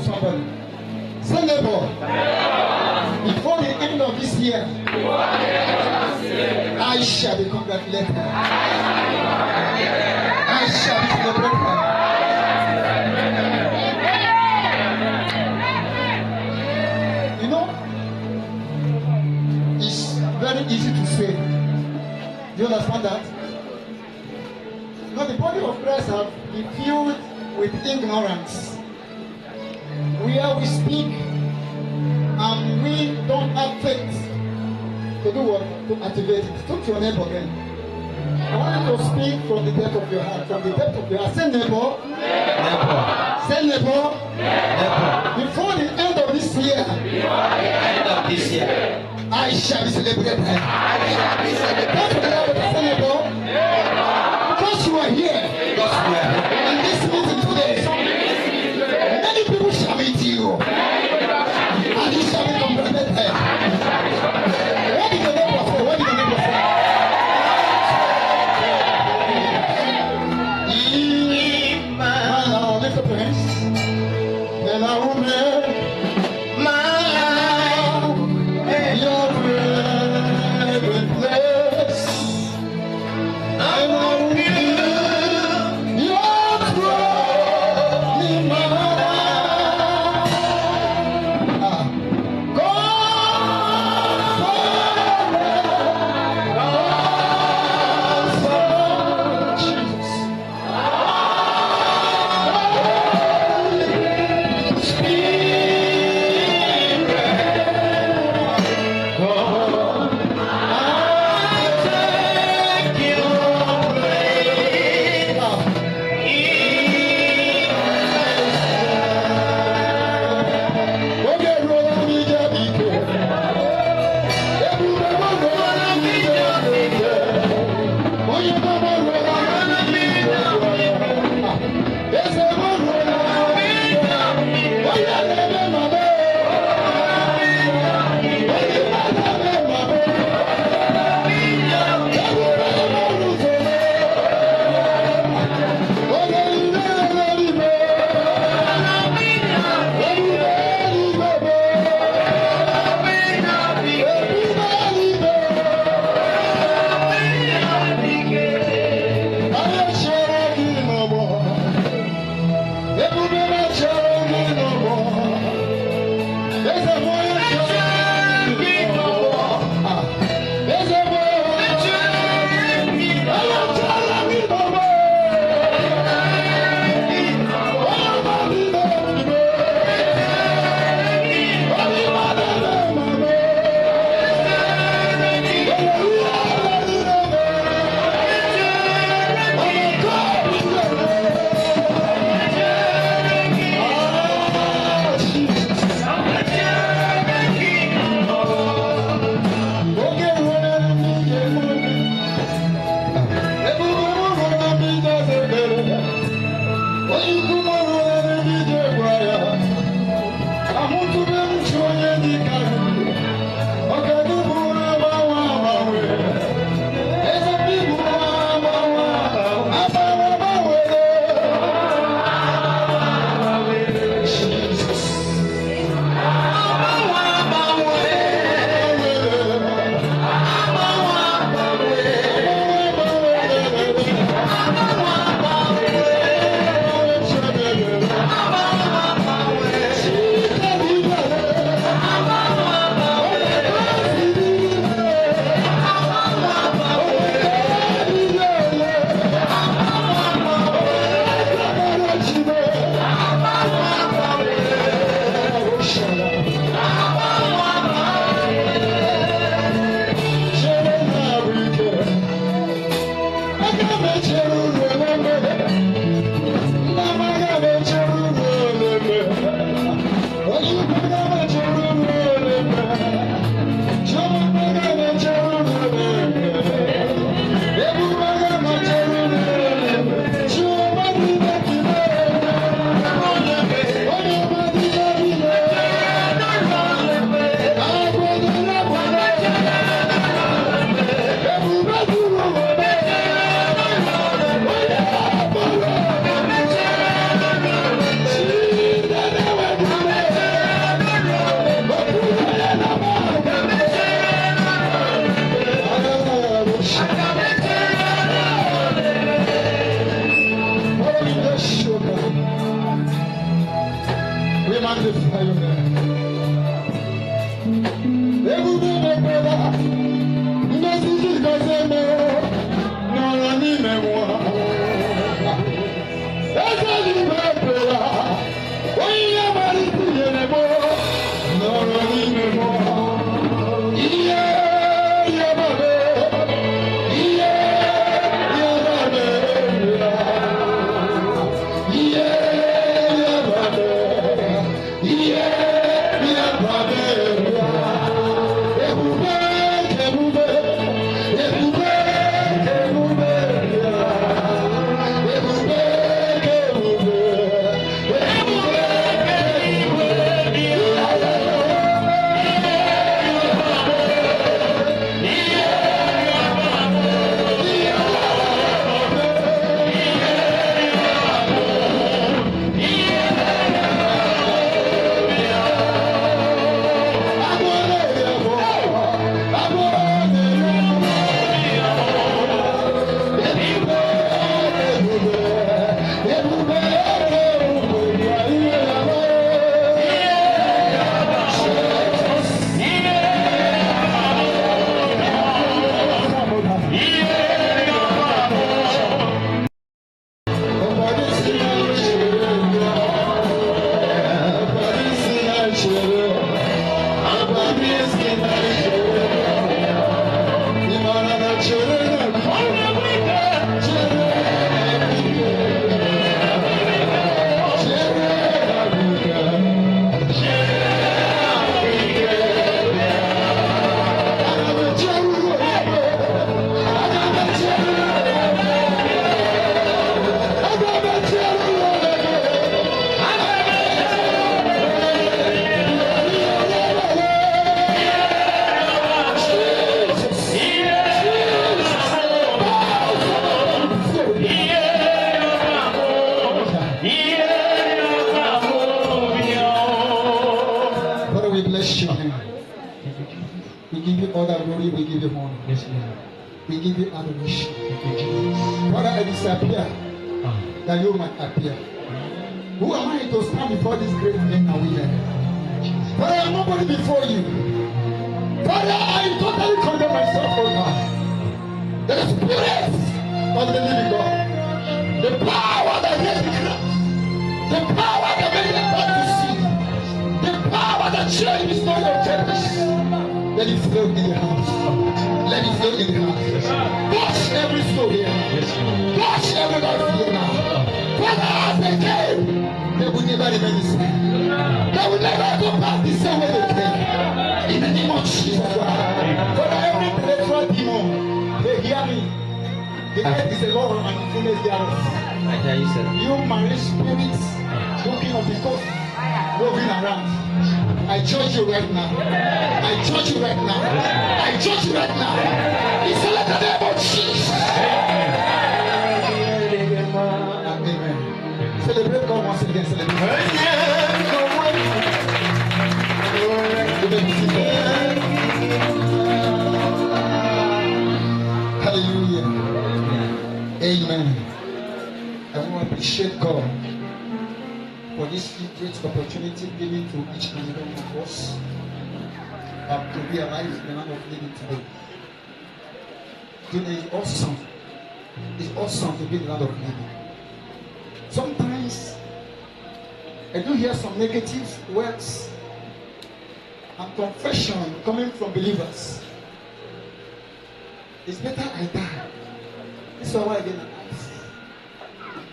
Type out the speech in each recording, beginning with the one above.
to somebody. Say neighbor. Before the end of this year, I shall be congratulated. I shall be celebrated. You know, it's very easy to say. Do you understand that? Now the body of Christ have been filled with ignorance. Where we speak and we don't have faith to do what? To activate it. Talk to your neighbor again. I want you to speak from the depth of your heart. From the depth of your heart. Say neighbor. Neighbor. Say neighbor. Neighbor. Before the end of this year. Before the end of this year. I shall be celebrated. I shall be celebrated. Say neighbor. Because you are here. Because you are here. And this meeting today. Many people shall meet you. And you shall be congratulated. What did the neighbor say? What did the neighbor say? Lift up your hands. Then I will make my life your favorite place. I will give your throne in my life. Jesus. magnify your name. We give you adoration. Father, I disappear that you might appear. Who am I to stand before this great men and women? Father, I am nobody before you. Father, I totally condemn myself, oh God. The spirit of the living God, the power that raised the cross, the power that made the blind to see, the power that changed the story of Genesis. Let it flow in the house. Let it flow in the house. Touch every soul here. Touch every life here now. Father, as they came, they will never remain the same. They will never go back the same way they came. In the name of Jesus. Father, every intellectual demon, they hear me. The earth is a Lord and the fullness thereof. I hear you, sir. You married spirits walking on the coast, roving around. I judge you right now. I judge you right now. I judge you right now. It's a letter name of Jesus. Amen. Celebrate God once again. Celebrate. Hallelujah. Amen. I want to appreciate God for this great opportunity given to each and every one of us to be alive in the land of living today. Today is awesome. It's awesome to be in the land of living. Sometimes I do hear some negative words and confession coming from believers. It's better I die. This is why I get alive.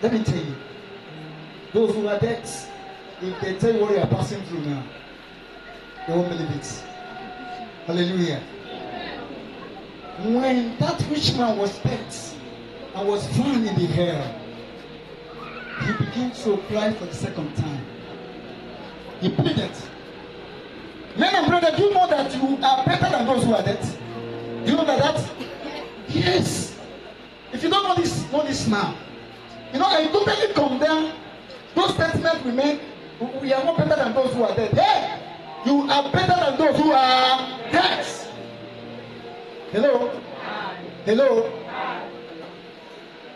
Let me tell you. Those who are dead, if they tell you what you are passing through now, they won't believe it. Hallelujah. When that rich man was dead and was found in the hell, he began to cry for the second time. He pleaded. Men and brothers, do you know that you are better than those who are dead? Do you know that? Yes. If you don't know this now, you know, I totally condemn those statements we make. We are not better than those who are dead. Hey, you are better than those who are dead. Hello? Hello?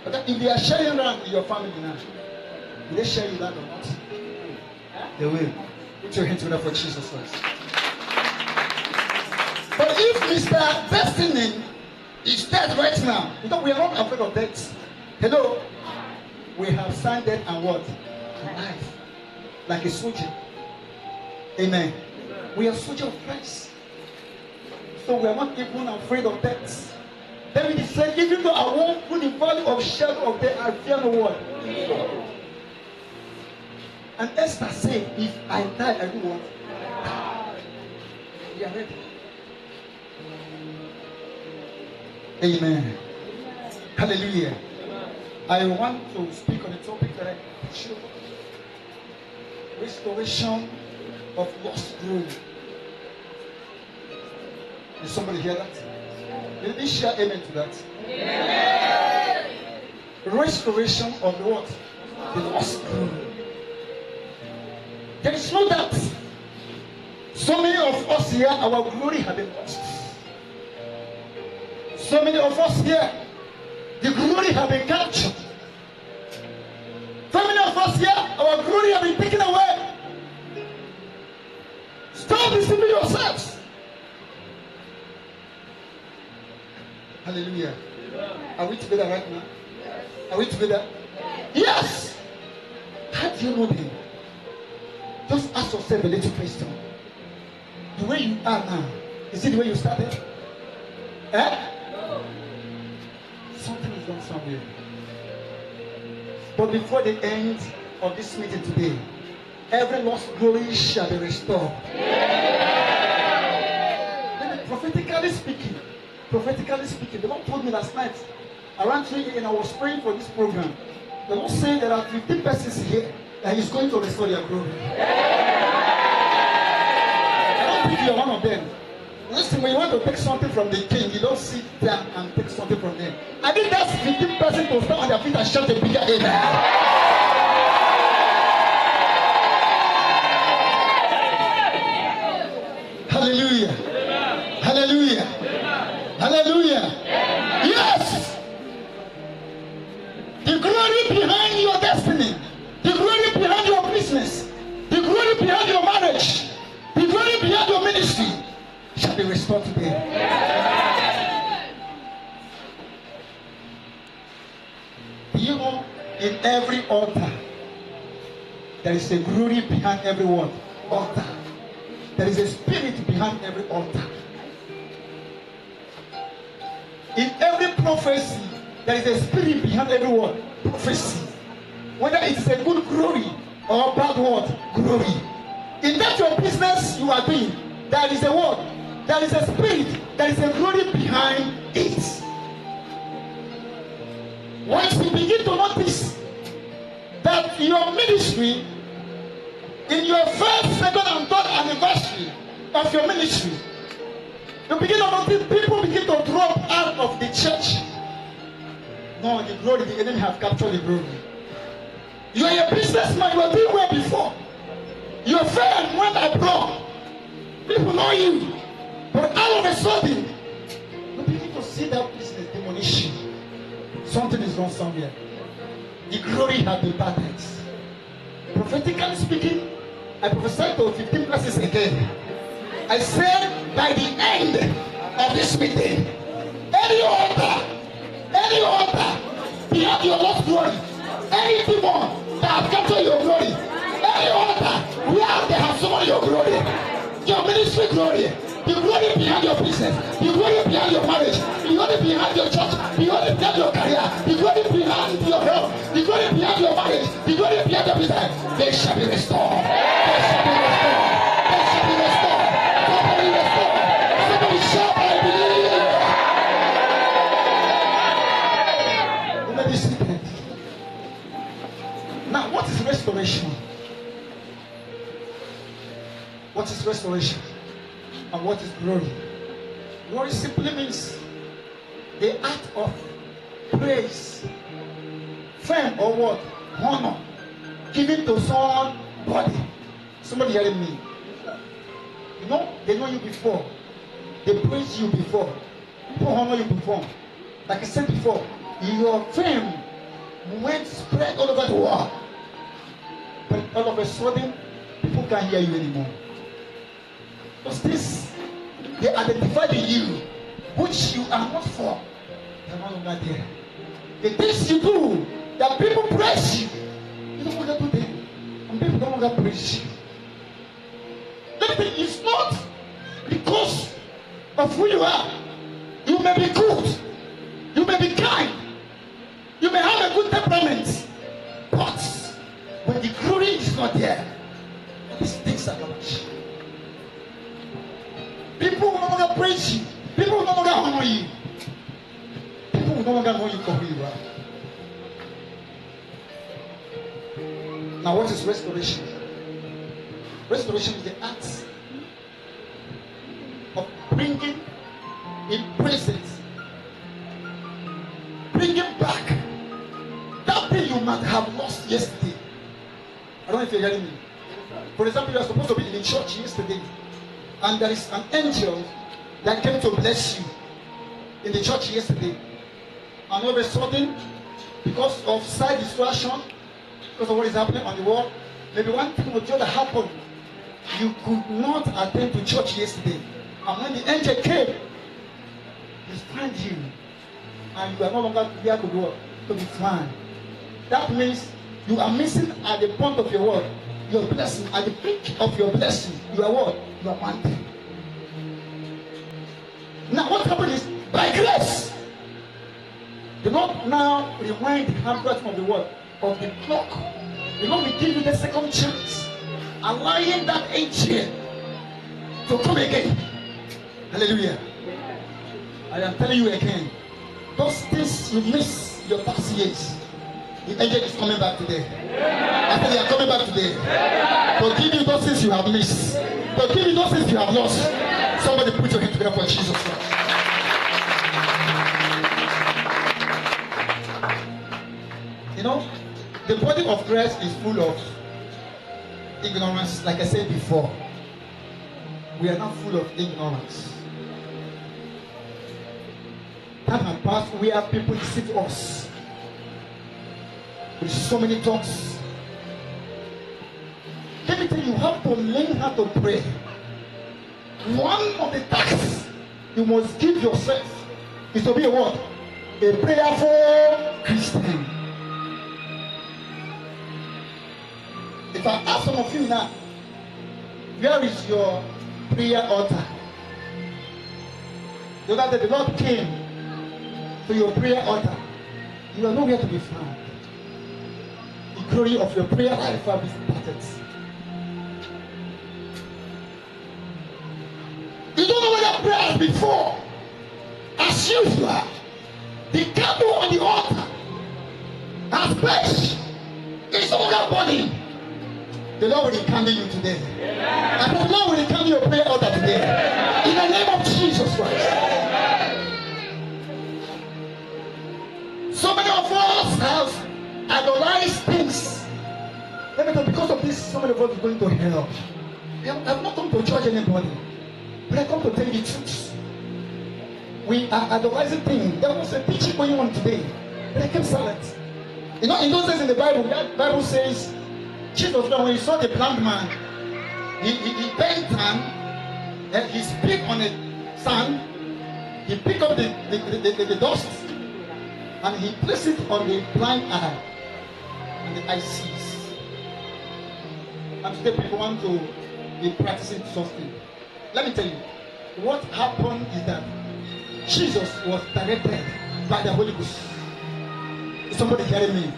But if they are sharing around in your family now, will they share you that or not? They will. Put your hands together for Jesus Christ. But if Mr. Destiny is dead right now, we are not afraid of death. Hello? We have signed death and what? Life. Like a soldier. Amen. We are soldiers of Christ. So we are not even afraid of death. David said, even though I walk through the valley of shadow of death, I fear no what? And Esther said, if I die, I do what? We are ready. Amen. Hallelujah. I want to speak on a topic that I teach you. Restoration of lost glory. Did somebody hear that? Did they share amen to that? Amen. Restoration of the what? The lost glory. There is no doubt. So many of us here, our glory have been lost. So many of us here, the glory have been captured. So many of us here, our glory have been taken away. Stop deceiving yourselves. Hallelujah. Are we together right now? Are we together? Yes. How do you know them? Just ask yourself a little question. The way you are now, is it the way you started? Eh? Something is wrong somewhere. But before the end of this meeting today, every lost glory shall be restored. Then prophetically speaking, the Lord told me last night, around 3 a.m. I was praying for this program. The Lord said there are 15 persons here that He's going to restore their glory. I don't think you're one of them. Listen, when you want to take something from the king, you don't sit down and take something from them. I think that's 15 persons to stand on their feet and shout a bigger amen. Hallelujah. Hallelujah. Hallelujah. Yes. The glory behind your destiny, the glory behind your business, the glory behind your marriage, the glory behind your ministry shall be restored today. Do you know, in every altar, there is a glory behind every word. Altar. There is a spirit behind every altar. In every prophecy, there is a spirit behind every word. Prophecy. Whether it is a good glory or bad word, glory. In that your business you are doing, there is a word, there is a spirit, there is a glory behind it. Once you begin to notice that your ministry, in your first, second, and third anniversary of your ministry, you begin to notice people begin to drop out of the church. No, the glory, the enemy have captured the glory. You are a businessman, you were doing well before. Your friend went abroad. People know you. But all of a sudden, you begin to see that business demolition. Something is wrong somewhere. The glory has been battered. Prophetically speaking, I prophesied to 15 classes again. I said by the end of this meeting, any altar behind your lost glory, any demon that have captured your glory, any altar where they have summoned your glory, your ministry glory, the glory behind your business, the glory behind your marriage, the glory behind your church, the glory behind your career, the glory behind your health, the glory behind your marriage, the glory behind your business, they shall be restored. They shall be restored. They shall be restored. Somebody restored. Somebody shout, I believe. You may be seated. Now, what is restoration? What is restoration? And what is glory? Glory simply means the act of praise, fame, or what? Honor given to somebody. Somebody hearing me? You know, they know you before. They praise you before. People honor you before. Like I said before, your fame went spread all over the world. But all of a sudden, people people can't hear you anymore. Because this, they identify the you, which you are not for. They are no longer there. The things you do, that people praise you, you don't want to do them. And people don't want to praise you. It's not because of who you are. You may be good, you may be kind, you may have a good temperament, but when the glory is not there, these things are not. People will no longer praise you, people will no longer honor you, people will no longer know you for who you are. Now, what is restoration? Restoration is the act of bringing in present, bringing back that thing you might have lost yesterday. I don't know if you're hearing me. For example, you are supposed to be in the church yesterday, and there is an angel that came to bless you in the church yesterday, and all of a sudden, because of side distraction, because of what is happening on the world, maybe one thing or the other happened. You could not attend to church yesterday, and when the angel came, he found you, and you are no longer there to go to be found. That means you are missing at the point of your word, your blessing, at the peak of your blessing. You are what? You are wanting. Now, what happened is, by grace, do not now rewind the handwriting of the word of the clock. The Lord will give you the second chance, allowing that angel to come again. Hallelujah. I am telling you again, those things you miss your past years, the angel is coming back today. I tell you, they are coming back today to give you those things you have missed, to give you those things you have lost. Somebody put your hand together for Jesus Christ. You know, the body of Christ is full of ignorance. Like I said before, we are not full of ignorance. Time and past where people deceive us with so many talks. Let me tell you, you have to learn how to pray. One of the tasks you must give yourself is to be a what? A prayerful Christian. If I ask some of you now, where is your prayer altar? The other day the Lord came to your prayer altar. You are nowhere to be found. The glory of your prayer life will be started. You don't know where your prayers before. As usual, the candle on the altar has perished. It's no longer burning. The Lord will rekindle you today. And the Lord will rekindle your prayer altar today. In the name of Jesus Christ. So many of us have idolized things. Let me tell you, because of this, so many of us are going to hell. I've not come to judge anybody, but I come to tell you the truth. We are idolizing things. There was a teaching going on today, but I kept silent. You know, in those days in the Bible, that Bible says, Jesus, when he saw the blind man, he bent down and he spit on the sand, he picked up the dust and he placed it on the blind eye, and the eye sees. And today people want to be practicing something. Let me tell you, what happened is that Jesus was directed by the Holy Ghost. Is somebody hearing me?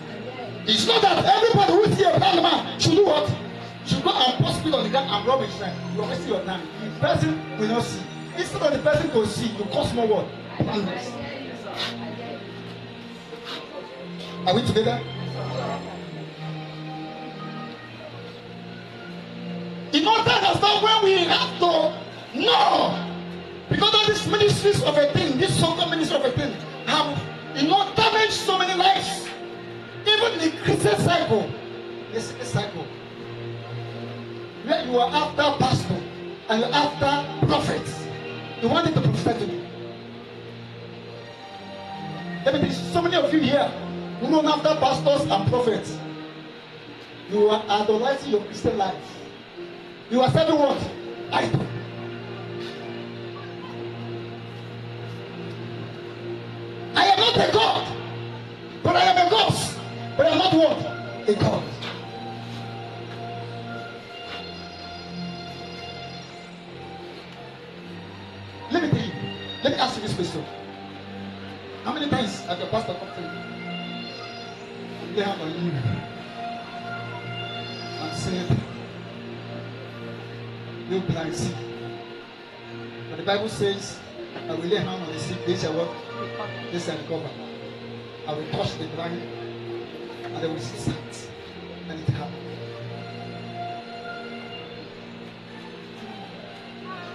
It's not that everybody who sees a blind man should do what? Should go and pour spit on the ground and rub his hand. You are wasting your time. The person will not see. Instead of the person to see, you cause more what? Blindness. Are we together? In order to understand when we have to know, because of these ministries of a thing, this so-called ministry of a thing, have damaged so many lives. Even the Christian cycle, the second cycle, where you are after pastor and you are after prophets, you want it to prophesy to you. Let me tell you, so many of you here who run after pastors and prophets, you are idolizing your Christian life. You are serving what? Idol. I am not a God, but I am a God. But I am not what? A God. Let me tell you. Let me ask you this question. How many times have your pastor come to you? Lay hand on you and said, you blind sick. But the Bible says, I will lay hand on the sick, they shall what? They shall recover. I will touch the blind and they will see sight. And it happened.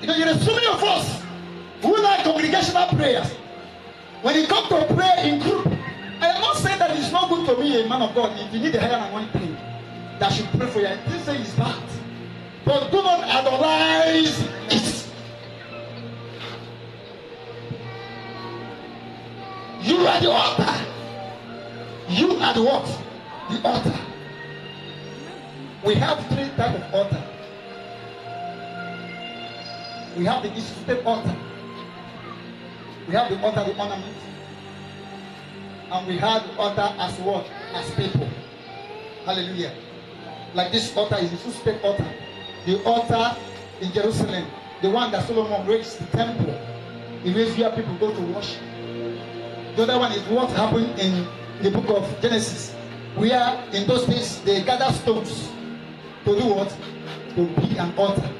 You know, there are so many of us who like congregational prayers. When you come to pray in group, I am not saying that it's not good to be a man of God. If you need a higher anointing, that should pray for you. I didn't say it's bad. But do not idolize it. You are the altar. You are the what? The altar. We have 3 types of altar. We have the instituted altar. We have the altar, the ornament. And we have the altar as what? As people. Hallelujah. Like this altar is the instituted altar. The altar in Jerusalem, the one that Solomon raised, the temple. It is where people go to worship. The other one is what happened in the book of Genesis, where in those days they gather stones to do what? To be an altar.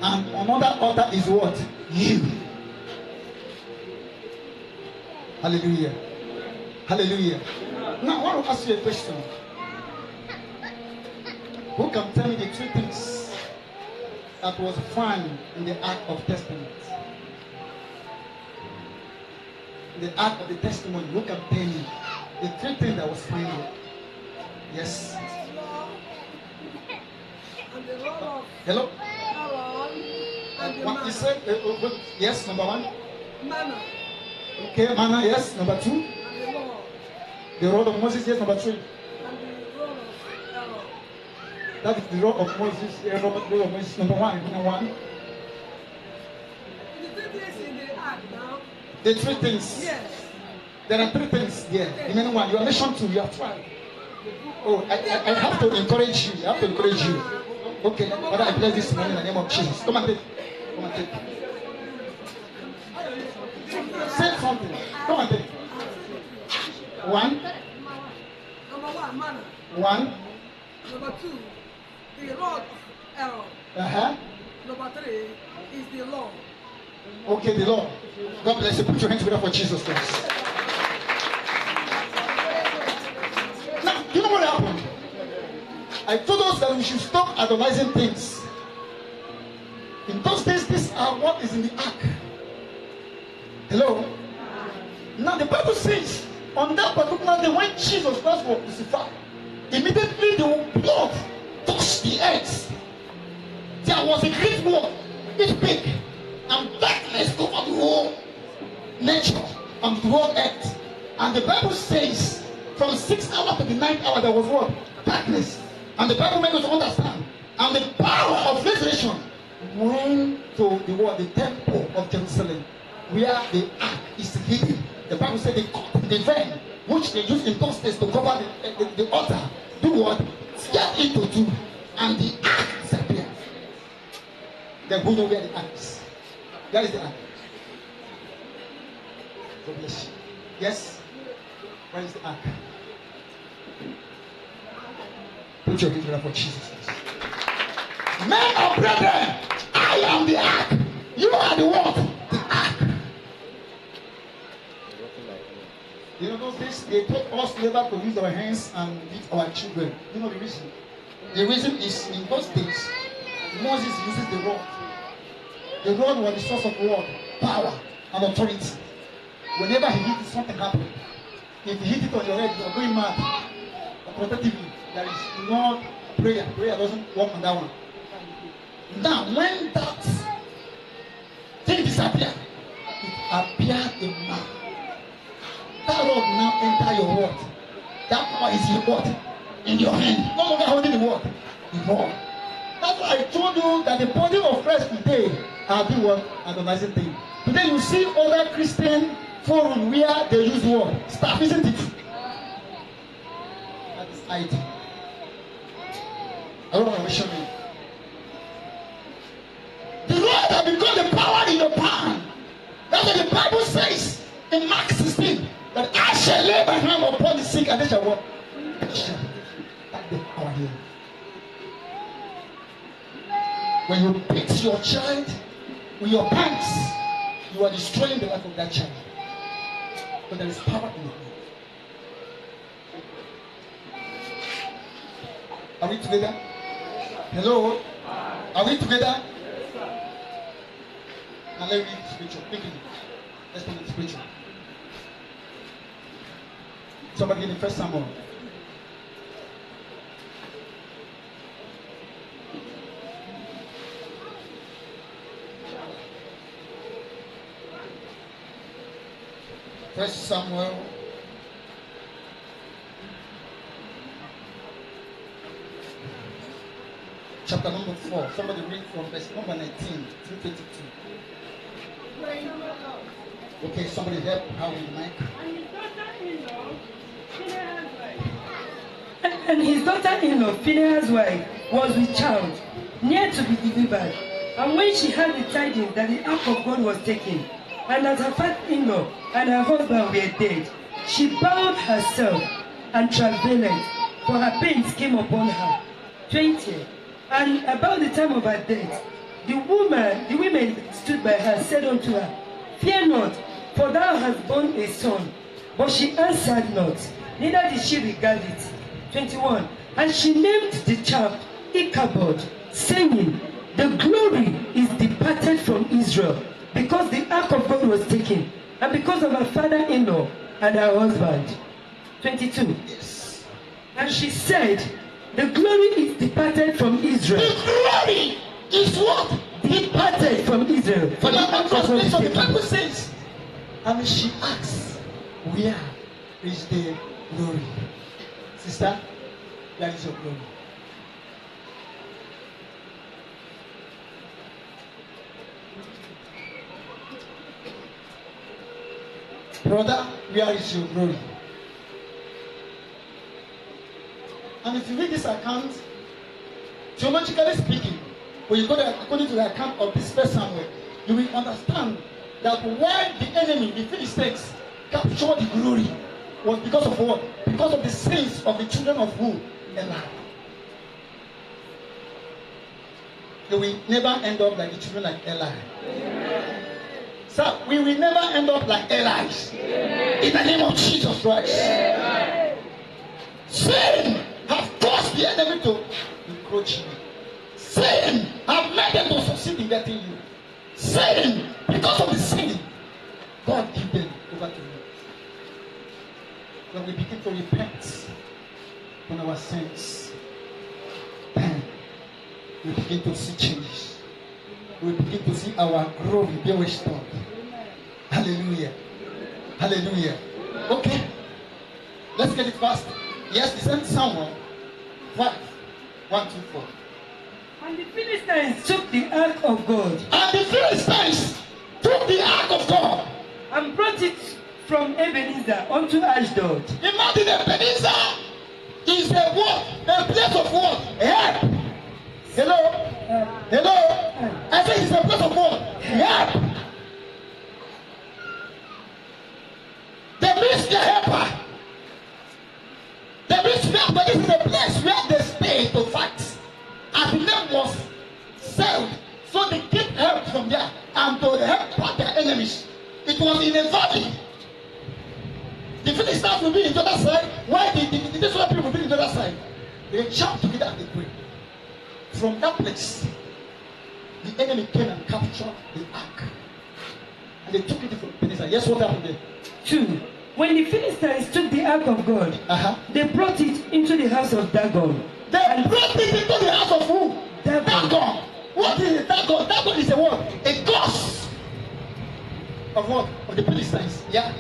And another altar is what? You. Hallelujah. Hallelujah. Now I want to ask you a question. Who can tell me the 3 things that was found in the Ark of Testament? The Ark of the Testimony. Who can tell me the 3 things that was found there? Yes. Hello? What you said? Yes, number 1. Manna. Okay, manna, yes. Number 2. The rod of Moses, yes. Number 3. And the rod of Aaron. That is the rod of Moses, the rod of Moses. Number 1. Number 1. The 3 things in the ark now. The 3 things. Yes. There are 3 things there. Remaining 1. You are mentioned 2. You have 12. Oh, I have to encourage you. I have to encourage you. Okay, Father, I bless this morning in the name of Jesus. Come and take. Come and take. Say something. Come and take. 1. Number 1, manna. 1. Number 2, the rod of Aaron. Number 3 is the law. Okay, the law. God bless you. Put your hands together for Jesus Christ. Now, you know what happened? I told us that we should stop idolizing things. In those days, these are what is in the ark. Hello? Now the Bible says, on that particular day when Jesus Christ was crucified, immediately the blood touched the earth. There was a great blood, it's big, and darkness covered the whole nature and the whole earth. And the Bible says, from 6th hour to the 9th hour, there was what? Darkness. And the Bible makes us understand. And the power of resurrection went to the what? The temple of Jerusalem, where the ark is hidden. The Bible said they cut the veil which they used in those days to cover the altar. Do what? Tear it into 2, and the ark disappeared. Then who know where the ark is? Where is the ark? God bless you. Yes? Where is the ark? Put your hands together for Jesus. Men of brethren, I am the ark. You are the what? The ark. You know those days they taught us never to use our hands and beat our children. You know the reason? The reason is in those days Moses uses the rod. The rod was the source of what? Power and authority. Whenever he hit it, something happened. If he hit it on your head, you are going mad. Protectively, there is no prayer. Prayer doesn't work on that one. Now, when that thing disappeared, it appeared in man. That rod now enter your word. That power is in what? In your hand. No longer holding the word. The rod. That's That's why I told you that the body of Christ today are doing what? Adonizing thing. Today you see other Christian forum where they use what? Staff, isn't it? That is ID. I don't want to show you. The Lord has become the power in your palm. That's what the Bible says in Mark 16. That I shall lay my hand upon the sick and they shall what? That's the power here. When you beat your child with your pants, you are destroying the life of that child. But there is power in your hand. Are we together? Hello? Are we together? Now let me read scripture quickly. Let's read the scripture. Somebody give me 1 Samuel. First Samuel chapter number 4. Somebody read from verse number 19 through 22. Okay, somebody help how with the mic. And his daughter-in-law, Phinehas' wife, was with child, near to be delivered. And when she heard the tidings that the ark of God was taken, and that her father-in-law and her husband were dead, she bowed herself and travailed, for her pains came upon her. 20. And about the time of her death, the women stood by her, said unto her, Fear not, for thou hast borne a son. But she answered not, neither did she regard it. 21. And she named the child Ichabod, saying, The glory is departed from Israel, because the ark of God was taken, and because of her father-in-law and her husband. 22. Yes. And she said, The glory is departed from Israel. The glory is what? Departed from Israel. For the translation, the Bible says, and she asks, Where is the glory? Sister, where is your glory? Brother, where is your glory? And if you read this account, theologically speaking, when you go there, according to the account of this first Samuel, you will understand that why the enemy, the Philistines, captured the glory was because of what? Because of the sins of the children of who? Eli. You will never end up like the children like Eli. Amen. So we will never end up like Eli. In the name of Jesus Christ. Amen. Sin have caused the enemy to encroach you. Sin have made them to succeed in getting you. Sin, because of the sin, God give them over to you. When we begin to repent from our sins, then we begin to see changes. We begin to see our glory be restored. Hallelujah. Hallelujah. Okay. Let's get it fast. Yes, the same Samuel 5, 1, 2, 4. And the Philistines took the ark of God. And the Philistines took the ark of God. And brought it from Ebenezer unto Ashdod. Imagine Ebenezer is a what? A place of what? Help. Hello? Hello? I said it's a place of what? Help. They miss their helper. They miss help, but this is a place where they stay to fight. As the name was said, so they get help from there and to help back their enemies. It was in a valley. The Philistines will be in the other side. Why the Israel people will be in the other side? They jump together and they pray. From that place, the enemy came and captured the ark. And they took it from Ebenezer. Yes, what happened there? 2. When the Philistines took the ark of God, they brought it into the house of Dagon. They brought it into the house of who? Dagon. What is it? Dagon. Dagon is a what? A ghost of what? Of the Philistines. Yeah.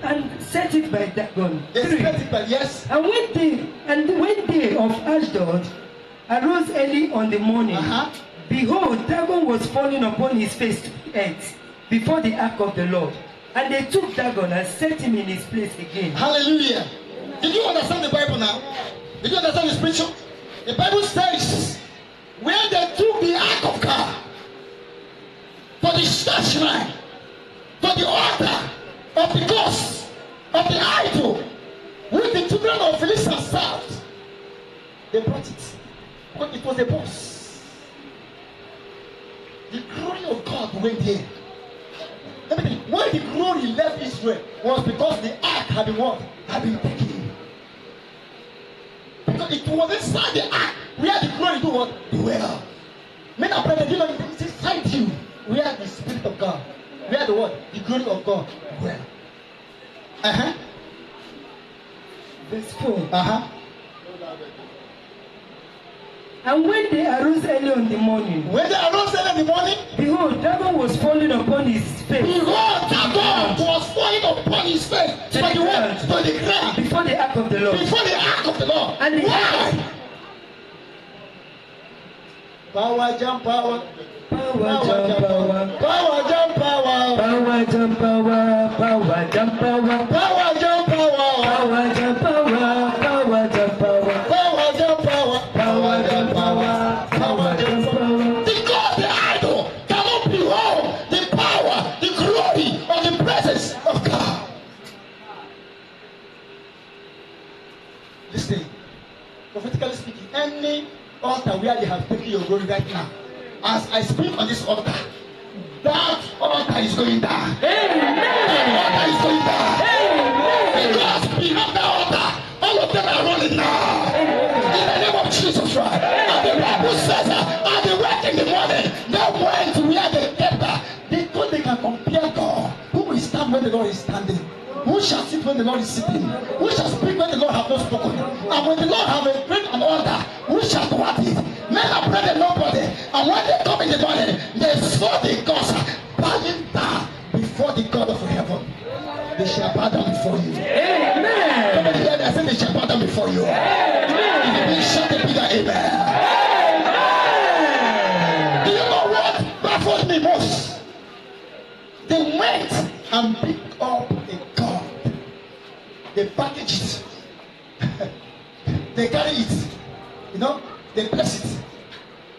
And set it by Dagon. They set it by, yes. And when they of Ashdod arose early on the morning. Behold, Dagon was falling upon his face to the earth before the ark of the Lord. And they took Dagon and set him in his place again. Hallelujah. Did you understand the Bible now? Did you understand the scripture? The Bible says, where they took the ark of God to the church line, to the altar of the ghost, of the idol, which the children of Philistines served, they brought it. But it was a boss. The glory of God went there. Let me tell you, why the glory left Israel was because the ark had been what? Had been taken. Because it was inside the ark where the glory do what? Dwell. Men are present, you know, it's inside you where the Spirit of God, where the what? The glory of God dwell. Verse 4. And when they arose early in the morning, behold, Dagon was falling upon his face. Behold, Dagon was falling upon his face to the ground. Before the ark of the Lord. Before the ark of the Lord. And the why? Power jump power. Power jump power. Power jump power. Power jump power. Power jump power. Power jump power. Power jump power. Power jump power. Power jump power. Power jump power. Power jump power. Because the idol cannot behold the power, the glory of the presence of God. Listen, prophetically speaking, any altar where they have taken your glory right now, as I speak on this altar, that altar is going down. Amen. That altar is going down. Amen. Because behind the altar, all of them are running now. In the name of Jesus Christ. And the Bible says, at the work in the morning, they went to where they kept her. Because they can compare God. Who will stand when the Lord is standing? Who shall sit when the Lord is sitting? Who shall speak when the Lord has not spoken? And when the Lord have a great an order, who shall do at it? Men are praying to nobody. And when they come in the morning, they saw the gods bowing down before the God of heaven. They shall bow down before you. Amen. Somebody hear that? I said they shall bow down before you. Amen. If you shout a bigger amen. Amen. Do you know what baffled me most? They went and picked up a God. They packaged it. They carry it. You know, they bless it.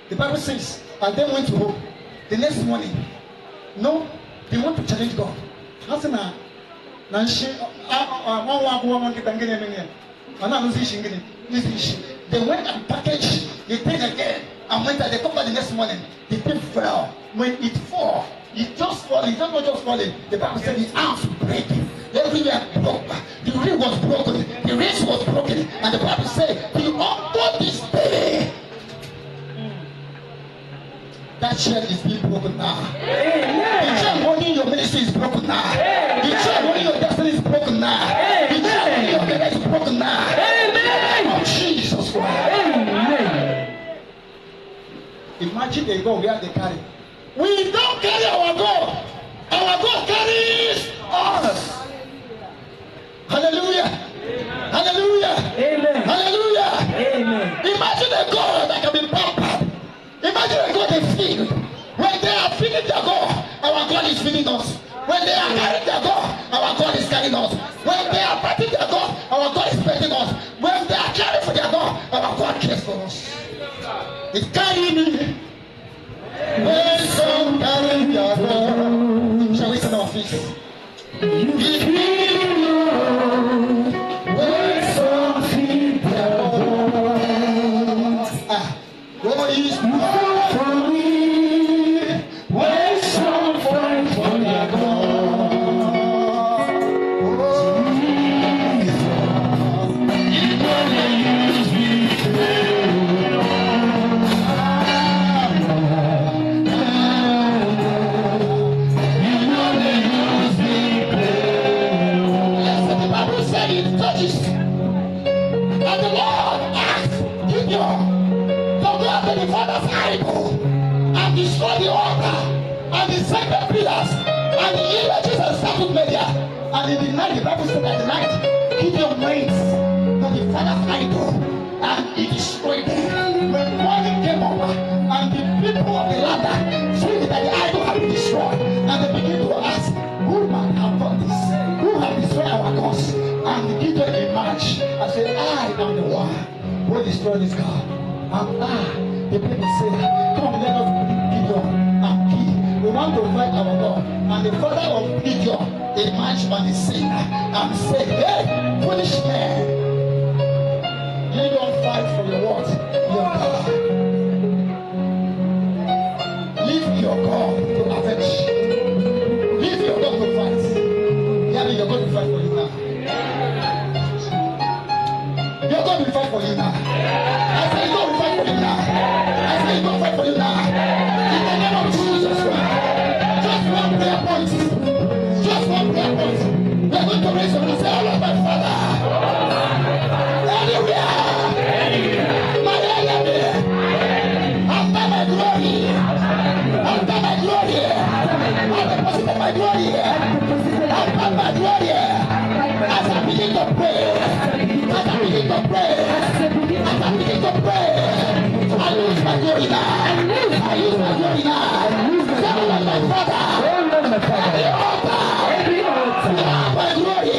The Bible says, and then went to home. The next morning, no, they want to challenge God. They went and packaged the thing again and went and they come back the next morning. The thing fell. When it fell, it just falling. It's not just falling. The Bible said the arms breaking. Everywhere broke. The ring was broken. The wrist was broken. And the Bible said, the unto this day, that chain is being broken now. Amen. The chain holding your ministry is broken now. Amen. The chain holding your destiny is broken now. Amen. The chain holding your career is broken now. Amen. Oh, Jesus Christ. Amen. Imagine they go where they carry. We don't carry our God. Our God carries us. Hallelujah. Amen. Hallelujah. Amen. Hallelujah. Amen. Imagine a God that can be pampered. Imagine a God they feed. When they are feeding their God, our God is feeding us. When they are carrying their God, our God is carrying us. When they are petting their God, our God is petting us. When they are caring for their God, our God cares for us. It's carrying me. When some carry their God, shall we stand on our feet? You feed me, when some feed their God. God is not for me. When some fight for their God. Oh, Jesus, you know they use me to you know they use me to yes, the Bible said it touches. And the Lord asked Gideon to the father's idol and destroy the altar and the sacred pillars and the images and statue made there. And in the night, the Bible said that the night Gideon went to the father's idol and he destroyed them. When morning came up, and the people of the land see that the idol had been destroyed, and they begin to ask, who might have done this? Who have destroyed our cause? And Gideon emerged and said, I am the one who destroyed this God. And the people said, come let us bring Gideon and kill. We want to fight our God. And the father of Gideon emerged on the scene and said, hey, foolish man, you don't fight for your what? Your God. Leave your God to avenge. Leave your God to fight. Yeah, you're going to fight for you now. You're going to fight for you now. I say you're going to fight for you now. I say you're going to fight for you now. In the name of Jesus Christ. Just one prayer point. Just one prayer point. We're going to raise up and say, oh Lord, my Father. Anywhere. My enemy. After my glory. After my glory. I'll deposit my glory. After my glory. As I begin to pray. As I begin to pray. As I begin to pray. I lose my glory now. I lose my glory now. Tell Lord my Father. Every altar. My glory.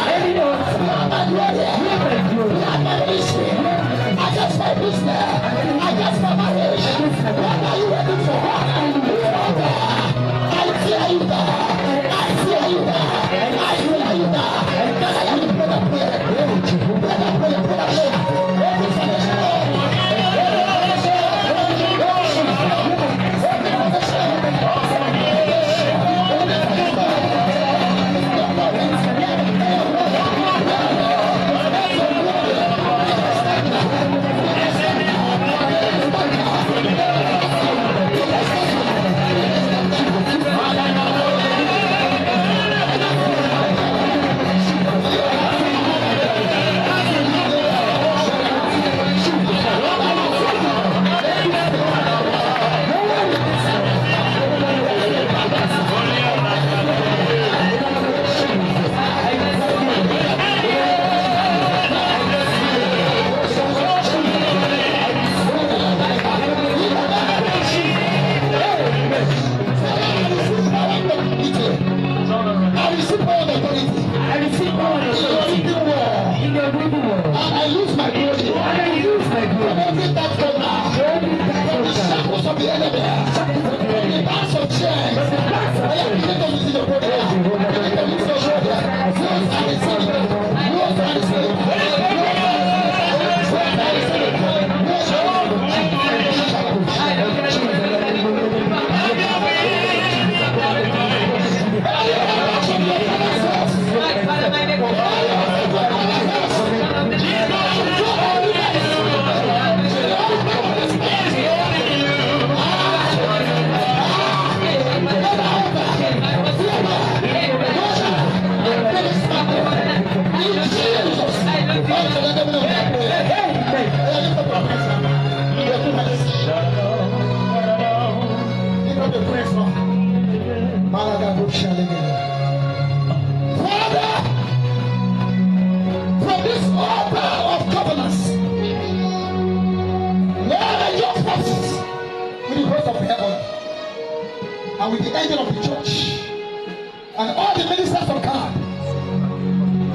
Every altar. My glory. My ministry. Against my business. Against my marriage. What are you ready for? I fear you now. I fear you now. I fear you now. Can I have you pray that prayer? Pray that prayer. Pray that prayer. Every foundation. And with the angel of the church and all the ministers of God,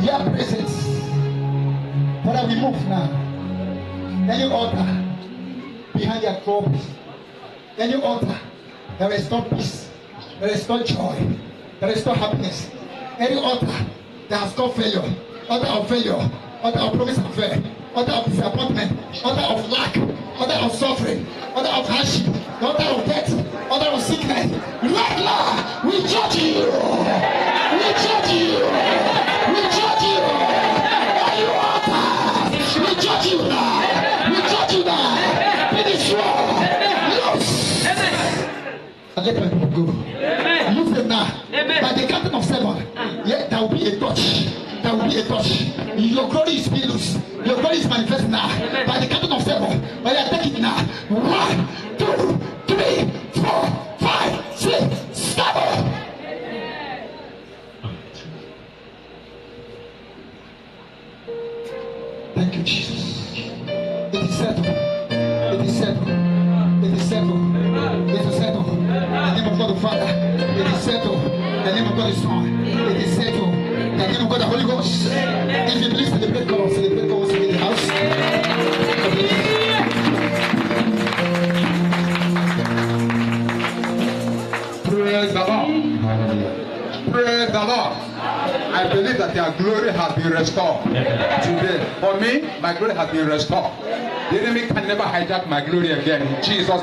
your presence. Father, we move now. Any altar behind your throne, any altar that restores peace, that restores joy, that restores happiness, any altar that has caused failure, altar of failure, altar of promise and fail, altar of disappointment, altar of lack, altar of suffering, altar of hardship, altar of death, altar of sickness. Right now, we judge you. We judge you. We judge you. All you altars, we judge you now. We judge you now. Be destroyed. Loose. And let my people go. Loose them now. By the captain of 7, yeah, there will be a touch. There will be a touch. Your glory is being loose. Your glory is manifest now. By the captain of 7, but I take it now. 1, 2, 3, 4, 5, 6, 7. Thank you, Jesus. It is settled. It is settled. It is settled. It is settled. In the name of God the Father. It is settled. In the name of God the Son. It is settled. In the name of God the Holy Ghost. If you believe, celebrate God. Celebrate God in the house. Praise the Lord. Praise the Lord. I believe that your glory has been restored today. For me, my glory has been restored. The enemy can never hijack my glory again. In Jesus'